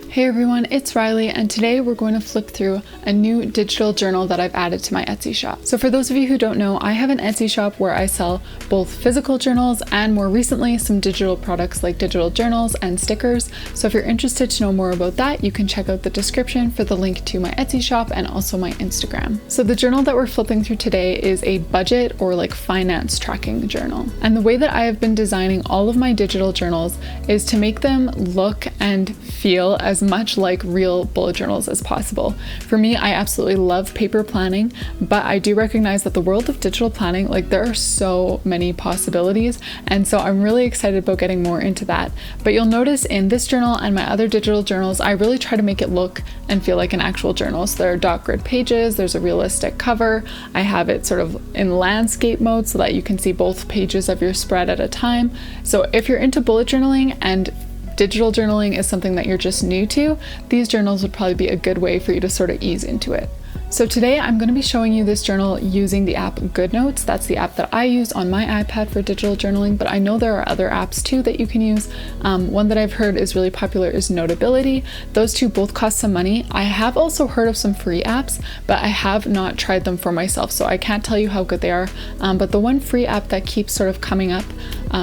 Hey everyone, it's Riley, and today we're going to flip through a new digital journal that I've added to my Etsy shop. So for those of you who don't know, I have an Etsy shop where I sell both physical journals and more recently some digital products like digital journals and stickers. So if you're interested to know more about that, you can check out the description for the link to my Etsy shop and also my Instagram. So the journal that we're flipping through today is a budget or like finance tracking journal. And the way that I have been designing all of my digital journals is to make them look and feel as much like real bullet journals as possible. For me, I absolutely love paper planning, but I do recognize that the world of digital planning, like there are so many possibilities, and so I'm really excited about getting more into that. But you'll notice in this journal and my other digital journals, I really try to make it look and feel like an actual journal. So there are dot grid pages, there's a realistic cover, I have it sort of in landscape mode so that you can see both pages of your spread at a time. So if you're into bullet journaling and digital journaling is something that you're just new to, these journals would probably be a good way for you to sort of ease into it. So today I'm going to be showing you this journal using the app Goodnotes. That's the app that I use on my iPad for digital journaling, but I know there are other apps too that you can use. One that I've heard is really popular is Notability. Those two both cost some money. I have also heard of some free apps, but I have not tried them for myself, so I can't tell you how good they are. But the one free app that keeps sort of coming up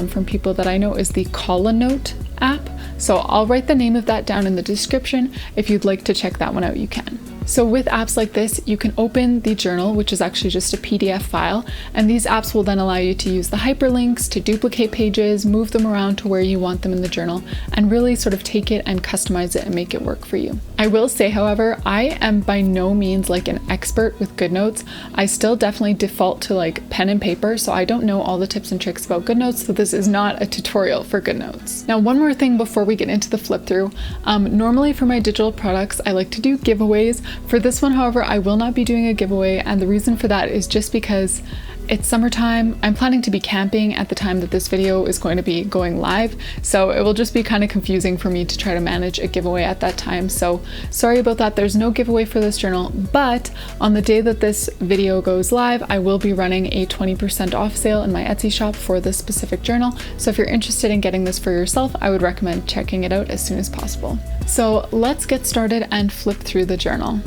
from people that I know is the CollaNote app. So I'll write the name of that down in the description. If you'd like to check that one out, you can. So with apps like this, you can open the journal, which is actually just a PDF file, and these apps will then allow you to use the hyperlinks to duplicate pages, move them around to where you want them in the journal, and really sort of take it and customize it and make it work for you. I will say, however, I am by no means like an expert with Goodnotes. I still definitely default to like pen and paper, so I don't know all the tips and tricks about Goodnotes, so this is not a tutorial for Goodnotes. Now, one more thing before we get into the flip through. Normally for my digital products, I like to do giveaways. For this one, however, I will not be doing a giveaway, and the reason for that is just because it's summertime. I'm planning to be camping at the time that this video is going to be going live, so it will just be kind of confusing for me to try to manage a giveaway at that time. So sorry about that. There's no giveaway for this journal, but on the day that this video goes live, I will be running a 20% off sale in my Etsy shop for this specific journal. So if you're interested in getting this for yourself, I would recommend checking it out as soon as possible. So let's get started and flip through the journal.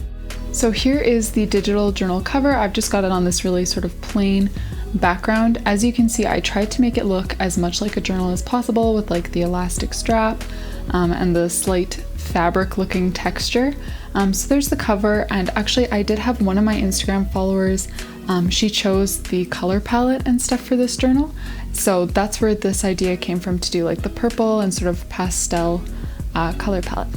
So here is the digital journal cover. I've just got it on this really sort of plain background. As you can see, I tried to make it look as much like a journal as possible with like the elastic strap and the slight fabric looking texture. So there's the cover, and actually I did have one of my Instagram followers, she chose the color palette and stuff for this journal. So that's where this idea came from, to do like the purple and sort of pastel color palette.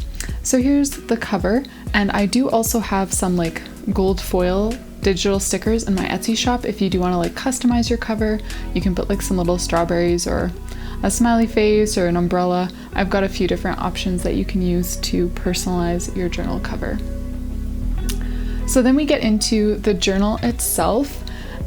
So here's the cover, and I do also have some like gold foil digital stickers in my Etsy shop. If you do want to like customize your cover, you can put like some little strawberries or a smiley face or an umbrella. I've got a few different options that you can use to personalize your journal cover. So then we get into the journal itself,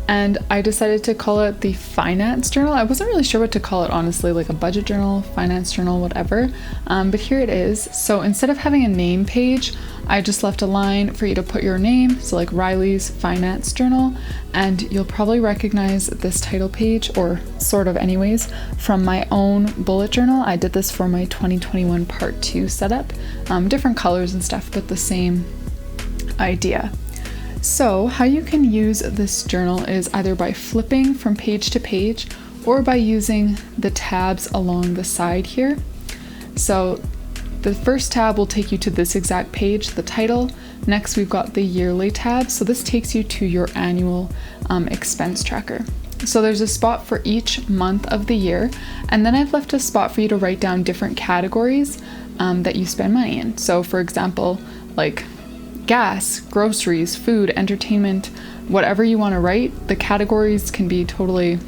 and I decided to call it the finance journal. I wasn't really sure what to call it, honestly, like a budget journal, finance journal, whatever. But here it is. So instead of having a name page, I just left a line for you to put your name. So like Riley's Finance Journal, and you'll probably recognize this title page, or sort of anyways, from my own bullet journal. I did this for my 2021 part 2 setup. Different colors and stuff, but the same idea. So how you can use this journal is either by flipping from page to page or by using the tabs along the side here. So the first tab will take you to this exact page, the title. Next, we've got the yearly tab. So this takes you to your annual expense tracker. So there's a spot for each month of the year. And then I've left a spot for you to write down different categories that you spend money in. So for example, like gas, groceries, food, entertainment, whatever you want to write, the categories can be totally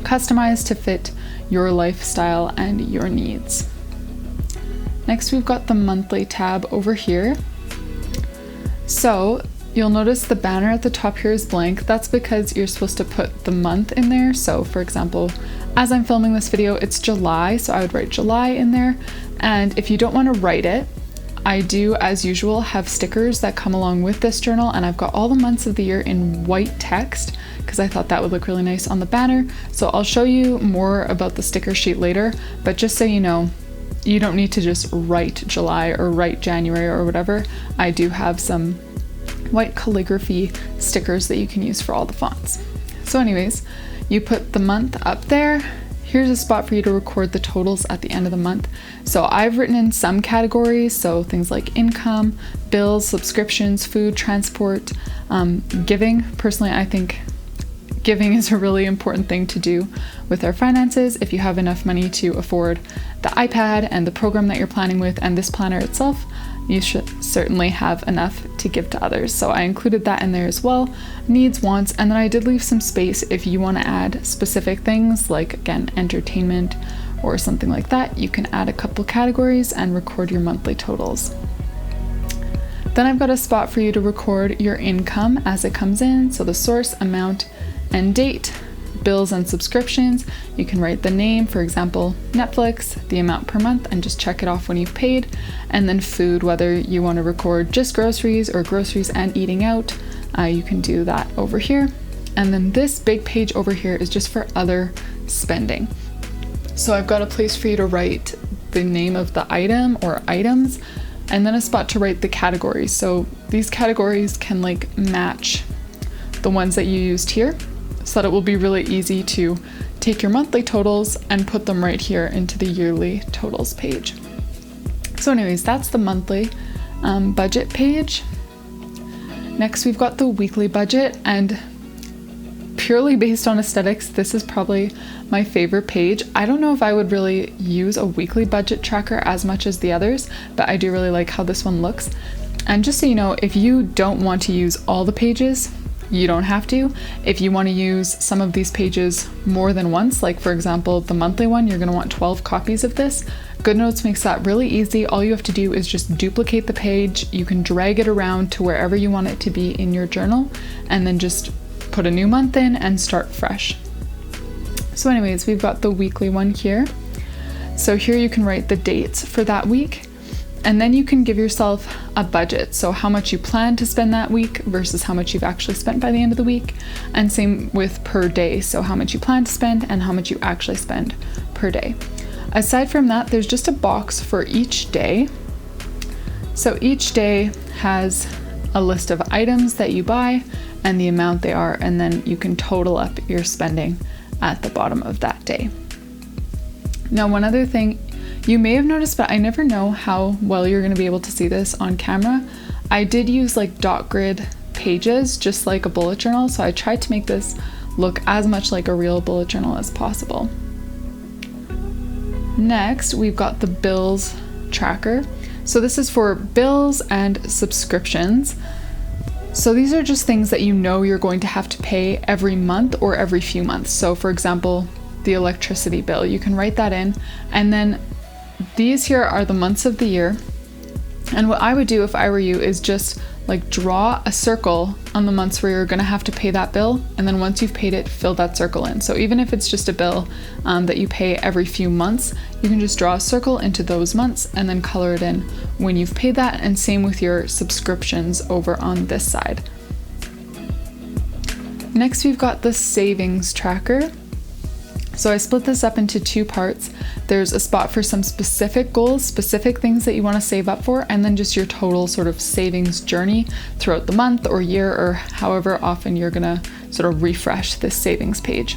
customized to fit your lifestyle and your needs. Next, we've got the monthly tab over here. So you'll notice the banner at the top here is blank. That's because you're supposed to put the month in there. So for example, as I'm filming this video, it's July, so I would write July in there. And if you don't want to write it, I do, as usual, have stickers that come along with this journal, and I've got all the months of the year in white text because I thought that would look really nice on the banner. So I'll show you more about the sticker sheet later, but just so you know, you don't need to just write July or write January or whatever. I do have some white calligraphy stickers that you can use for all the fonts. So anyways, you put the month up there. Here's a spot for you to record the totals at the end of the month. So I've written in some categories, so things like income, bills, subscriptions, food, transport, giving. Personally, I think giving is a really important thing to do with our finances. If you have enough money to afford the iPad and the program that you're planning with and this planner itself, you should certainly have enough to give to others. So I included that in there as well. Needs, wants, and then I did leave some space if you want to add specific things like, again, entertainment or something like that. You can add a couple categories and record your monthly totals. Then I've got a spot for you to record your income as it comes in. So the source, amount, and date. Bills and subscriptions, you can write the name, for example, Netflix, the amount per month, and just check it off when you've paid. And then food, whether you want to record just groceries or groceries and eating out, you can do that over here. And then this big page over here is just for other spending. So I've got a place for you to write the name of the item or items, and then a spot to write the categories. So these categories can like match the ones that you used here, so that it will be really easy to take your monthly totals and put them right here into the yearly totals page. So anyways, that's the monthly budget page. Next, we've got the weekly budget, and purely based on aesthetics, this is probably my favorite page. I don't know if I would really use a weekly budget tracker as much as the others, but I do really like how this one looks. And just so you know, if you don't want to use all the pages, you don't have to. If you want to use some of these pages more than once, like for example, the monthly one, you're going to want 12 copies of this. Goodnotes makes that really easy. All you have to do is just duplicate the page. You can drag it around to wherever you want it to be in your journal, and then just put a new month in and start fresh. So anyways, we've got the weekly one here. So here you can write the dates for that week. And then you can give yourself a budget. So how much you plan to spend that week versus how much you've actually spent by the end of the week. And same with per day. So how much you plan to spend and how much you actually spend per day. Aside from that, there's just a box for each day. So each day has a list of items that you buy and the amount they are. And then you can total up your spending at the bottom of that day. Now, one other thing you may have noticed, but I never know how well you're going to be able to see this on camera. I did use like dot grid pages, just like a bullet journal. So I tried to make this look as much like a real bullet journal as possible. Next, we've got the bills tracker. So this is for bills and subscriptions. So these are just things that you know you're going to have to pay every month or every few months. So for example, the electricity bill, you can write that in, and then these here are the months of the year. And what I would do if I were you is just like draw a circle on the months where you're gonna have to pay that bill, and then once you've paid it, fill that circle in. So even if it's just a bill that you pay every few months, you can just draw a circle into those months and then color it in when you've paid that, and same with your subscriptions over on this side. Next, we've got the savings tracker. So I split this up into two parts. There's a spot for some specific goals, specific things that you want to save up for, and then just your total sort of savings journey throughout the month or year, or however often you're gonna sort of refresh this savings page.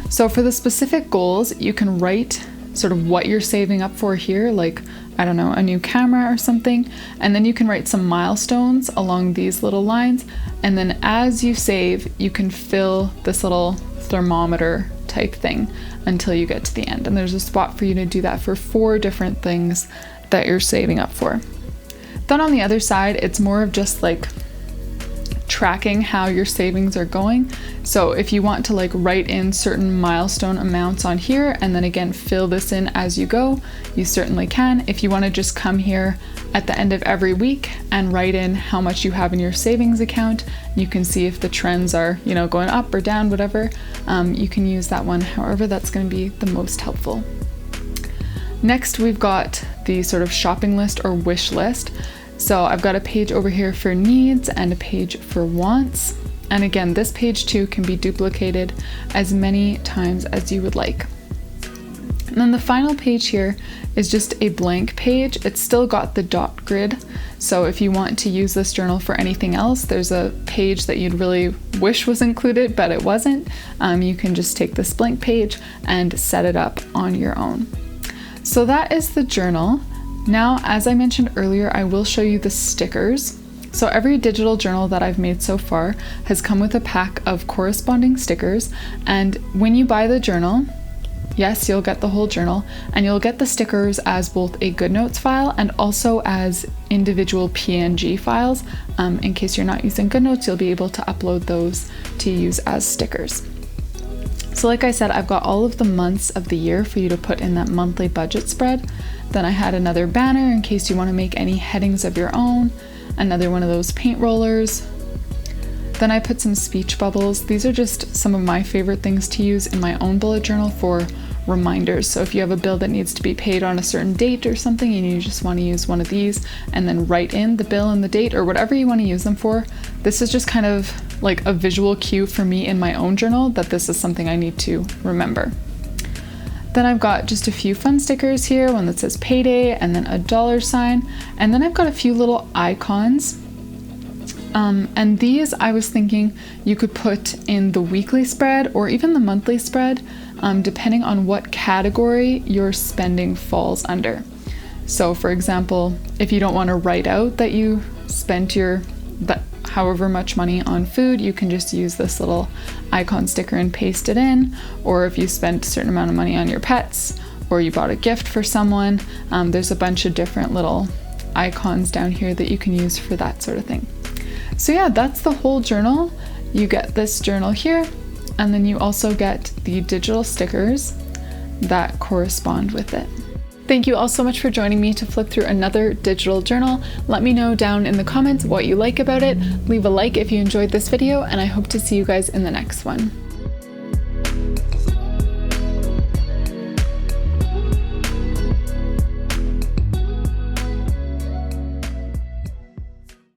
So for the specific goals, you can write sort of what you're saving up for here, like, I don't know, a new camera or something, and then you can write some milestones along these little lines, and then as you save, you can fill this little thermometer type thing until you get to the end. And there's a spot for you to do that for 4 different things that you're saving up for. Then on the other side, it's more of just like tracking how your savings are going. So if you want to like write in certain milestone amounts on here and then again fill this in as you go, you certainly can. If you want to just come here at the end of every week and write in how much you have in your savings account, you can see if the trends are, you know, going up or down, whatever. You can use that one, however that's going to be the most helpful. Next, we've got the sort of shopping list or wish list. So I've got a page over here for needs and a page for wants. And again, this page too can be duplicated as many times as you would like. And then the final page here is just a blank page. It's still got the dot grid. So if you want to use this journal for anything else, there's a page that you'd really wish was included, but it wasn't. You can just take this blank page and set it up on your own. So that is the journal. Now, as I mentioned earlier, I will show you the stickers. So every digital journal that I've made so far has come with a pack of corresponding stickers. And when you buy the journal, yes, you'll get the whole journal, and you'll get the stickers as both a Goodnotes file and also as individual PNG files. In case you're not using Goodnotes, you'll be able to upload those to use as stickers. So like I said, I've got all of the months of the year for you to put in that monthly budget spread. Then I had another banner in case you want to make any headings of your own, another one of those paint rollers. Then I put some speech bubbles. These are just some of my favorite things to use in my own bullet journal for reminders. So if you have a bill that needs to be paid on a certain date or something and you just want to use one of these and then write in the bill and the date or whatever you want to use them for, this is just kind of like a visual cue for me in my own journal that this is something I need to remember. Then I've got just a few fun stickers here, one that says payday and then a $sign. And then I've got a few little icons. And these I was thinking you could put in the weekly spread or even the monthly spread, depending on what category your spending falls under. So for example, if you don't want to write out that you spent however much money on food, you can just use this little icon sticker and paste it in. Or if you spent a certain amount of money on your pets or you bought a gift for someone, there's a bunch of different little icons down here that you can use for that sort of thing. So yeah, that's the whole journal. You get this journal here, and then you also get the digital stickers that correspond with it. Thank you all so much for joining me to flip through another digital journal. Let me know down in the comments what you like about it. Leave a like if you enjoyed this video, and I hope to see you guys in the next one.